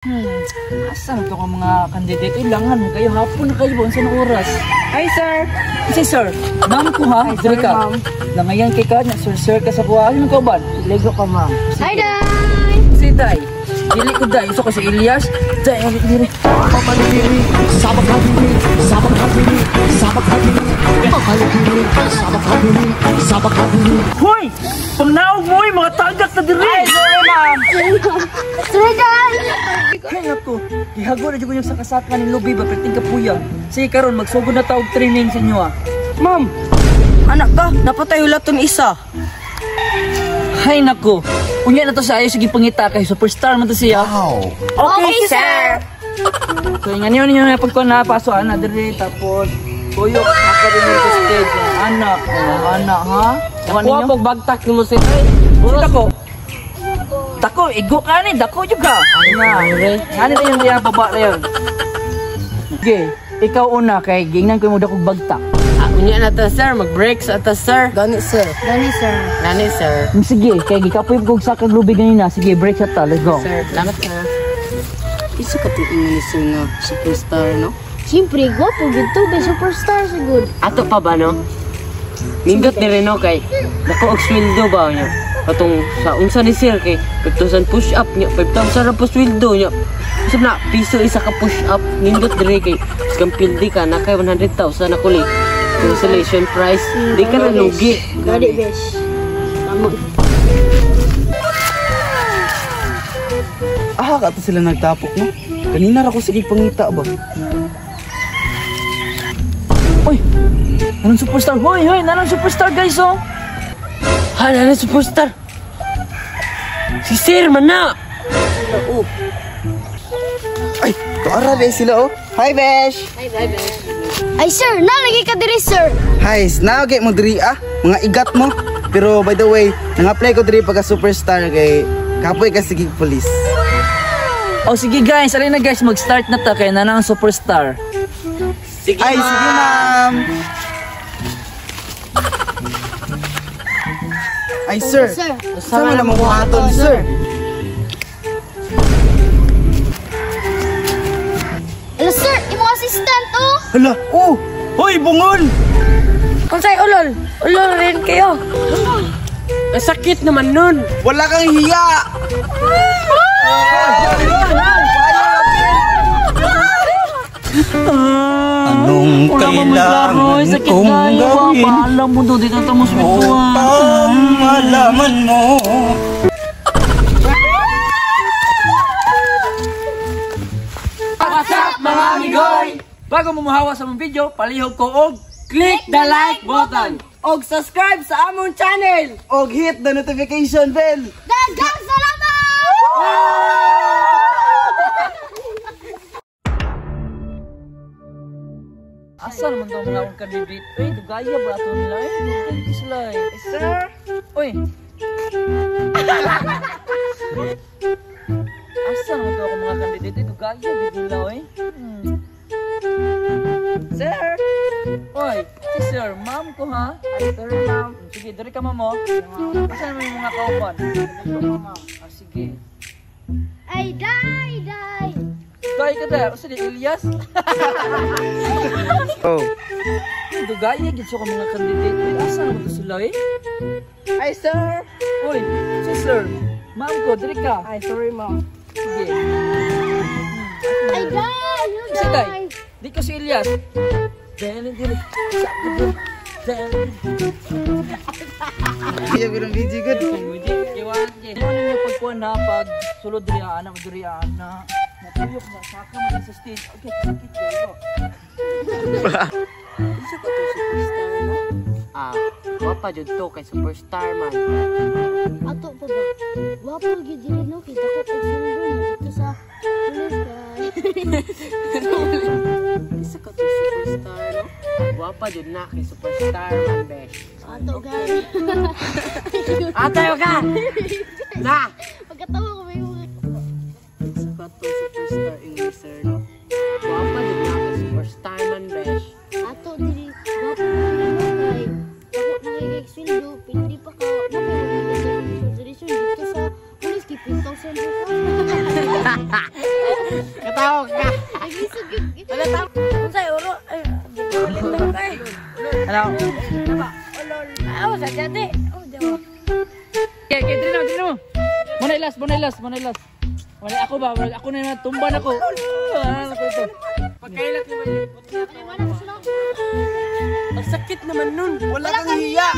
Asan ito ka mga kandidato? Ilangan mo kayo. Hapon na kayo. Saan ang oras? Hi, sir. Si sir. Ma'am ko ha? Hi, sir, ma'am. Langayan kay ka. Sir ka sa buha. Ano ka ba? Lego ka, ma'am. Hi, Day! Si Day. Dili ko Day. Iso ko si Elias. Day, alik diri. Papalik diri. Sabak hadiri. Sabak hadiri. Sabak hadiri. Papalik diri. Sabak hadiri. Sabak hadiri. Hoy! Pangnaog mo mga tagak na diri! Hi, sorry, ma'am. Sorry, Day! Kaya ko, gihago na dyan yung sa kasatman ni Lubi ba, perting kapuya. Sige karon magsugod na tawag training sa inyo ah. Ma'am, anak ka, napatay ulat ton isa. Hay nako, unya na to sa ayos, sige pangita kay superstar man to siya. Wow. Okay, sir! So nga niyo na pagkuhan na, paso ana diri, tapos tuyok, nakarinig sa stage. Anak, anak ha? Kuha Kuha ninyo? pag bagtak ni mo si Sino ko? Dako, igo ka ni, dako juga. Ano na yung diya baba na yun? Okay, ikaw una kay gingnan ko mo dakog bagtak. Unya na to, sir. Mag-breaks ata, sir. Gani, sir. Gani, sir. Gani, sir. Sige, kay gikapoy ko sa kaglubi ganina. Sige, break sa ta, let's go. Sir, salamat, sir. Isa ka po ni sir nga superstar, no? Siyempre, gwapo, gito, be superstar siguro. Ato pa ba, no? Nindot ni Reno kay nako og sweldo ba niya? Katong sa unsa ni sir kay 5,000 push up niya, 5,000 ra po sweldo niya. Usab na piso isa ka push up nindot dire kay skam pildi ka na kay 100,000 na kuli. Consolation prize, di ka na lugi. Gani, besh. Tama. Ka to sila nagtapok no? Kanina ra ko sige pangita ba? Uy! Anong superstar? Hoy, hoy! Anong superstar guys oh! Ha, na superstar. Si sir man na. Ay, tuara be sila oh. Hi Besh. Ay, sir, nalagi ka diri, sir. Hi, naogay mo diri ah. Mga igat mo. Pero by the way, nang-apply ko diri pagka superstar kay kapoy ka sige police. Oh sige guys, alin na guys, mag-start na ta kay nanang superstar. Sige, Ay, sige ma'am. Ay sir. Sir. Saan mo na mabuhaton sir? Hello, sir, imo assistant, oh. Hala, oh! Hoy, bungon! Unsay ulol? Ulol rin kayo. Ang sakit naman nun. Wala kang hiya! Anong kailangan kong gawin Paalam mo doon, dito ito mo upang malaman mo? What's up mga amigoy? Bago mo mahawa sa mong video, palihog ko og Click the like button. Og subscribe sa among channel. Og hit the notification bell! Dagang salamat! asa naman daw mga akong candidate? Uy, dugaya ba ito nila eh? Hindi sila eh. Sir, Uy! Asa naman daw akong mga candidate? Dugaya ba nila eh? sir. Uy, si sir, ma'am ko ha? Ay, sir, ma'am. Sige, dari ka mamo. Asa naman yung mga kauban? Sige. Ay, day! Dugay ka da. Usa di Elias? Oh. Dugaya gid sa mga candidate. Uy, asa naman to sila eh? Ay, sir. Uy, si sir, ma'am ko, dari ka. Ay, sorry, ma'am. Sige. Ay, day! Si Day. Di ko si Elias. Dahil hindi rin. Iya, pero video good. Ano niyo pagkuhan na pag sulod diriaan na maduriaan na natuyok na saka mo sa stage. Okay, sakit kayo. Isa ka to superstar no? Ah, wapa jud to kay superstar man. Ato pa ba? Wapo gyud dili no kita ko kay sundo dito sa Isa ka to superstar, no? Wapa jud na kay superstar man, besh. Ato gani. Atayo ka! Na! Pagkatawa ko may mga Isa ka to superstar English, sir, no? Wapa jud na kay superstar man, besh. ato dili wapo dili no kay ako nagiging sweldo pindi pa ka na may dito sa police keep 1,000 pa. Katawag ka. Wala tao. Unsay oro? Ay, di ko ulit kay. Ano? Aw, sa jate. Oh, jawa. Okay, dito mo. Muna ilas. Wala ako ba? Ako na tumban ako. Ano ko ito? Pagkailat naman yun. Ay, wala ko sila. Ang sakit naman nun. Wala kang hiya.